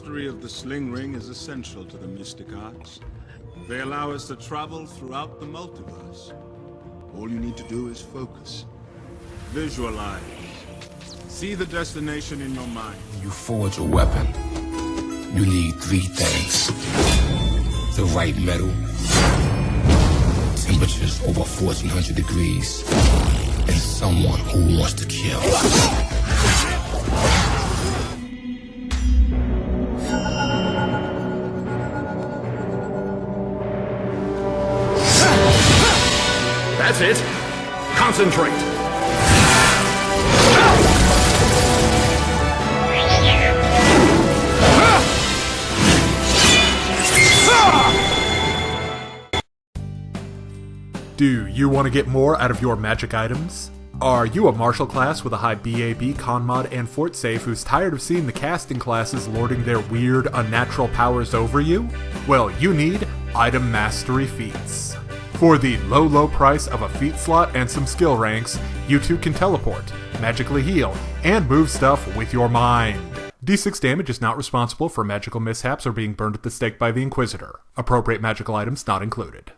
mastery of the sling ring is essential to the mystic arts. They allow us to travel throughout the multiverse. All you need to do is focus. Visualize. See the destination in your mind. When you forge a weapon, you need three things. The right metal, temperatures over 1400 degrees, and someone who wants to kill. That's it. Concentrate. Do you want to get more out of your magic items? Are you a martial class with a high BAB, con mod, and fort save who's tired of seeing the casting classes lording their weird, unnatural powers over you? Well, you need Item Mastery Feats. For the low price of a feat slot and some skill ranks, you too can teleport, magically heal, and move stuff with your mind. D6 damage is not responsible for magical mishaps or being burned at the stake by the Inquisitor. Appropriate magical items not included.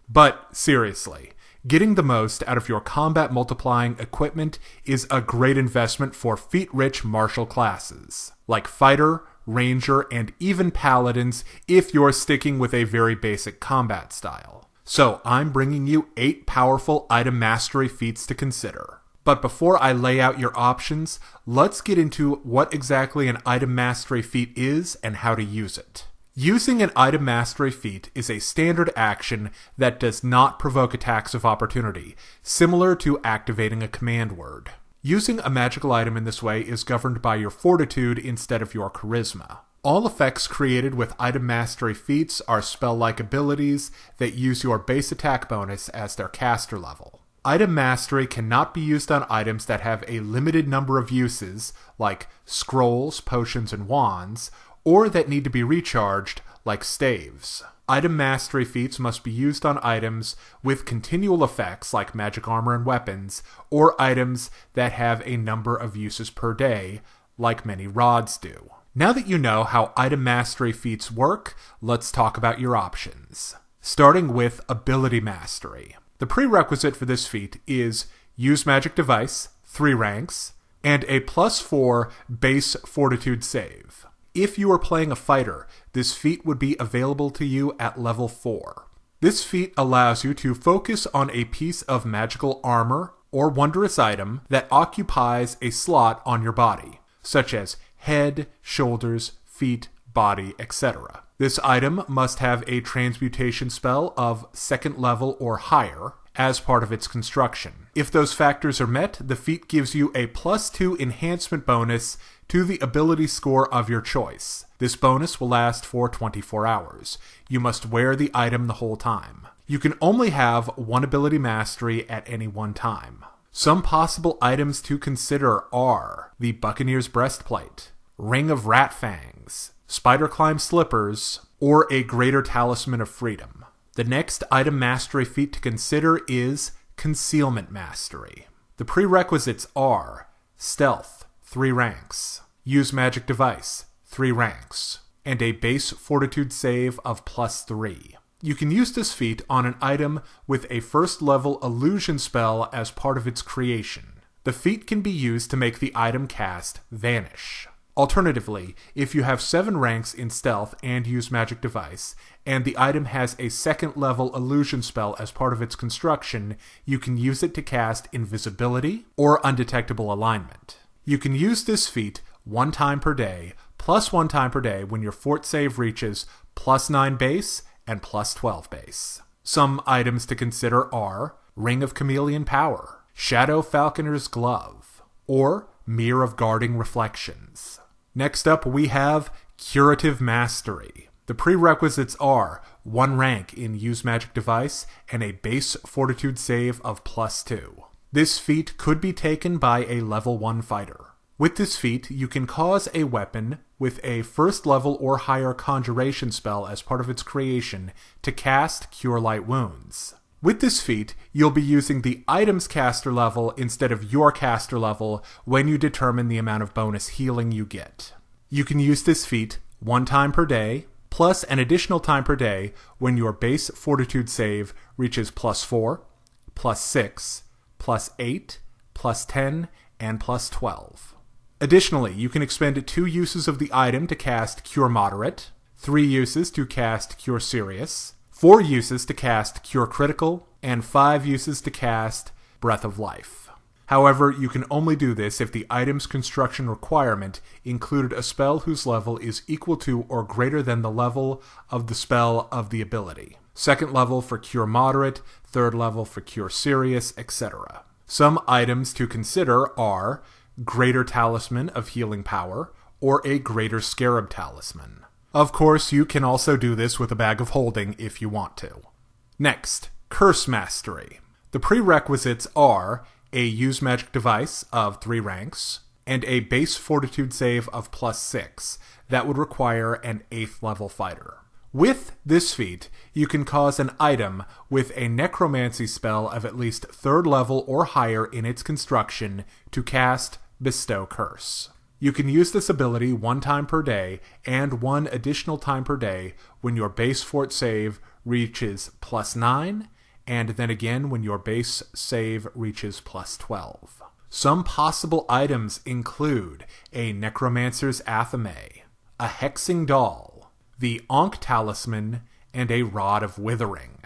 But seriously, getting the most out of your combat multiplying equipment is a great investment for feat-rich martial classes, like Fighter, Ranger, and even Paladins if you're sticking with a very basic combat style. So I'm bringing you 8 powerful item mastery feats to consider. But before I lay out your options, let's get into what exactly an item mastery feat is and how to use it. Using an item mastery feat is a standard action that does not provoke attacks of opportunity, similar to activating a command word. Using a magical item in this way is governed by your fortitude instead of your charisma. All effects created with item mastery feats are spell-like abilities that use your base attack bonus as their caster level. Item mastery cannot be used on items that have a limited number of uses, like scrolls, potions, and wands, or that need to be recharged, like staves. Item mastery feats must be used on items with continual effects, like magic armor and weapons, or items that have a number of uses per day, like many rods do. Now that you know how item mastery feats work, let's talk about your options. Starting with ability mastery. The prerequisite for this feat is use magic device, 3 ranks, and a +4 base fortitude save. If you are playing a fighter, this feat would be available to you at level 4. This feat allows you to focus on a piece of magical armor or wondrous item that occupies a slot on your body, such as head, shoulders, feet, body, etc. This item must have a transmutation spell of 2nd level or higher as part of its construction. If those factors are met, the feat gives you a +2 enhancement bonus to the ability score of your choice. This bonus will last for 24 hours. You must wear the item the whole time. You can only have 1 ability mastery at any one time. Some possible items to consider are the Buccaneer's Breastplate, Ring of Rat Fangs, Spider Climb Slippers, or a Greater Talisman of Freedom. The next item mastery feat to consider is Concealment Mastery. The prerequisites are Stealth, 3 ranks, use magic device, 3 ranks, and a base fortitude save of +3. You can use this feat on an item with a 1st level illusion spell as part of its creation. The feat can be used to make the item cast vanish. Alternatively, if you have 7 ranks in stealth and use magic device, and the item has a 2nd level illusion spell as part of its construction, you can use it to cast invisibility or undetectable alignment. You can use this feat 1 time per day, +1 time per day when your fort save reaches +9 base and +12 base. Some items to consider are Ring of Chameleon Power, Shadow Falconer's Glove, or Mirror of Guarding Reflections. Next up we have Curative Mastery. The prerequisites are 1 rank in Use Magic Device and a base fortitude save of +2. This feat could be taken by a level 1 fighter. With this feat, you can cause a weapon with a 1st level or higher conjuration spell as part of its creation to cast Cure Light Wounds. With this feat, you'll be using the item's caster level instead of your caster level when you determine the amount of bonus healing you get. You can use this feat 1 time per day, plus an additional time per day when your base fortitude save reaches +4, +6, +8, +10, and +12. Additionally, you can expend 2 uses of the item to cast Cure Moderate, 3 uses to cast Cure Serious, 4 uses to cast Cure Critical, and 5 uses to cast Breath of Life. However, you can only do this if the item's construction requirement included a spell whose level is equal to or greater than the level of the spell of the ability. 2nd level for Cure Moderate, 3rd level for Cure Serious, etc. Some items to consider are Greater Talisman of Healing Power, or a Greater Scarab Talisman. Of course, you can also do this with a Bag of Holding if you want to. Next, Curse Mastery. The prerequisites are a Use Magic device of 3 ranks, and a base fortitude save of +6 that would require an 8th level fighter. With this feat, you can cause an item with a necromancy spell of at least 3rd level or higher in its construction to cast Bestow Curse. You can use this ability 1 time per day and 1 additional time per day when your base fort save reaches +9, and then again when your base save reaches +12. Some possible items include a Necromancer's Athame, a Hexing Doll, the Ankh Talisman, and a Rod of Withering.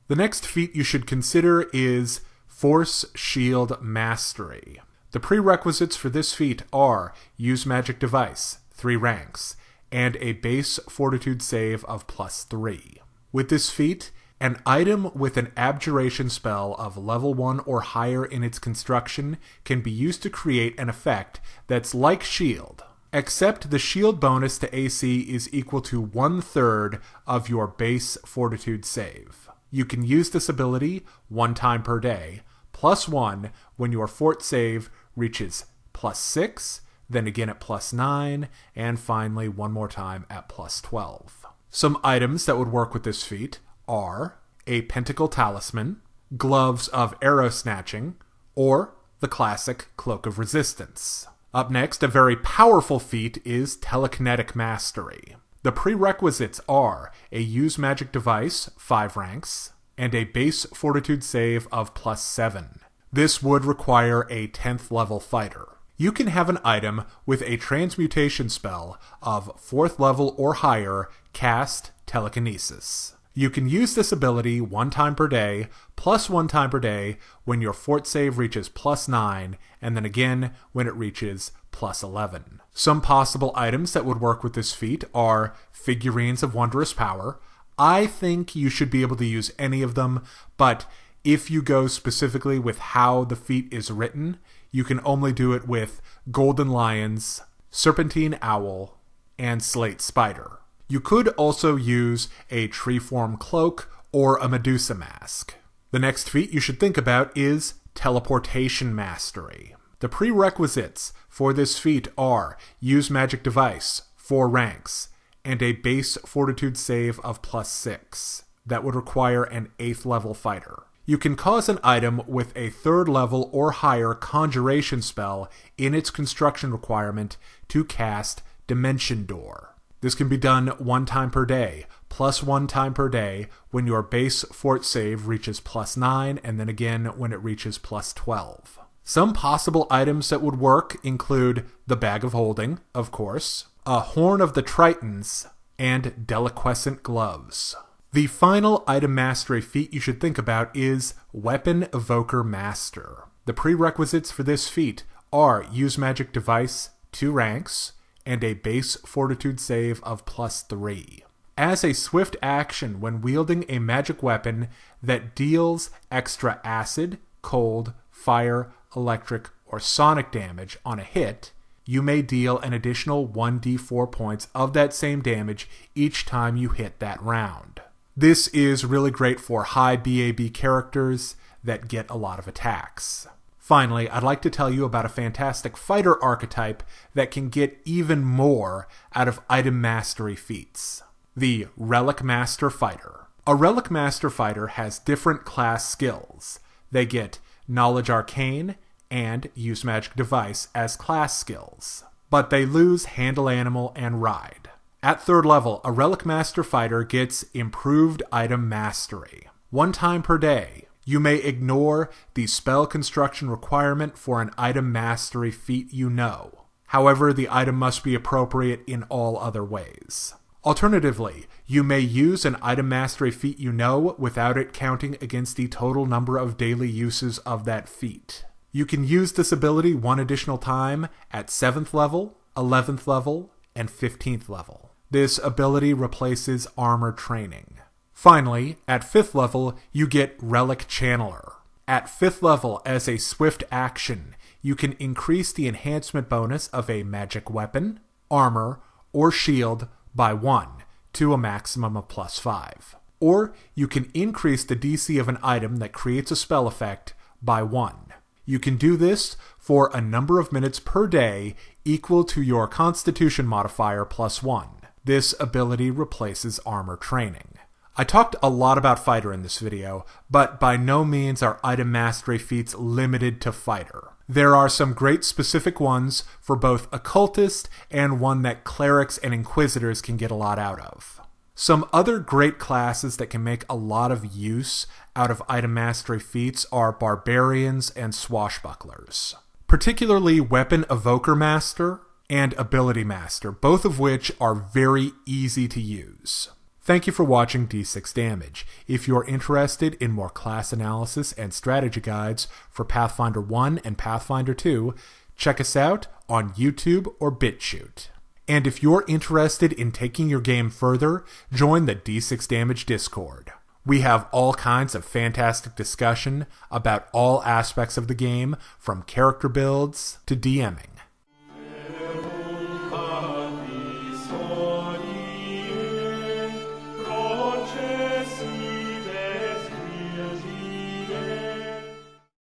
The next feat you should consider is Force Shield Mastery. The prerequisites for this feat are Use Magic device, 3 ranks, and a base fortitude save of +3. With this feat, an item with an abjuration spell of level 1 or higher in its construction can be used to create an effect that's like shield, except the shield bonus to AC is equal to 1/3 of your base fortitude save. You can use this ability 1 time per day, +1 when your fort save reaches +6, then again at +9, and finally one more time at +12. Some items that would work with this feat are a Pentacle Talisman, Gloves of Arrow Snatching, or the classic Cloak of Resistance. Up next, a very powerful feat is Telekinetic Mastery. The prerequisites are a Use Magic device, 5 ranks, and a base fortitude save of +7. This would require a 10th level fighter. You can have an item with a transmutation spell of 4th level or higher cast Telekinesis. You can use this ability 1 time per day, +1 time per day when your fort save reaches +9, and then again when it reaches +11. Some possible items that would work with this feat are Figurines of Wondrous Power. I think you should be able to use any of them, but if you go specifically with how the feat is written, you can only do it with Golden Lions, Serpentine Owl, and Slate Spider. You could also use a Treeform Cloak or a Medusa Mask. The next feat you should think about is Teleportation Mastery. The prerequisites for this feat are Use Magic device, 4 ranks, and a base fortitude save of +6. That would require an 8th level fighter. You can cause an item with a 3rd level or higher conjuration spell in its construction requirement to cast Dimension Door. This can be done 1 time per day, +1 time per day when your base fort save reaches +9, and then again when it reaches +12. Some possible items that would work include the Bag of Holding, of course, a Horn of the Tritons, and Deliquescent Gloves. The final item mastery feat you should think about is Weapon Evoker Master. The prerequisites for this feat are Use Magic device, 2 ranks, and a base fortitude save of +3. As a swift action when wielding a magic weapon that deals extra acid, cold, fire, electric, or sonic damage on a hit, you may deal an additional 1d4 points of that same damage each time you hit that round. This is really great for high BAB characters that get a lot of attacks. Finally, I'd like to tell you about a fantastic fighter archetype that can get even more out of item mastery feats. The Relic Master Fighter. A Relic Master Fighter has different class skills. They get Knowledge Arcane and Use Magic Device as class skills, but they lose Handle Animal and Ride. At 3rd level, a Relic Master Fighter gets Improved Item Mastery. 1 time per day, you may ignore the spell construction requirement for an item mastery feat you know. However, the item must be appropriate in all other ways. Alternatively, you may use an item mastery feat you know without it counting against the total number of daily uses of that feat. You can use this ability 1 additional time at 7th level, 11th level, and 15th level. This ability replaces armor training. Finally, at 5th level, you get Relic Channeler. At 5th level, as a swift action, you can increase the enhancement bonus of a magic weapon, armor, or shield by 1 to a maximum of +5. Or you can increase the DC of an item that creates a spell effect by 1. You can do this for a number of minutes per day equal to your Constitution modifier +1. This ability replaces armor training. I talked a lot about Fighter in this video, but by no means are item mastery feats limited to Fighter. There are some great specific ones for both Occultist and one that Clerics and Inquisitors can get a lot out of. Some other great classes that can make a lot of use out of item mastery feats are Barbarians and Swashbucklers. Particularly Weapon Evoker Master and Ability Master, both of which are very easy to use. Thank you for watching D6 Damage. If you're interested in more class analysis and strategy guides for Pathfinder 1 and Pathfinder 2, check us out on YouTube or BitChute. And if you're interested in taking your game further, join the D6 Damage Discord. We have all kinds of fantastic discussion about all aspects of the game, from character builds to DMing.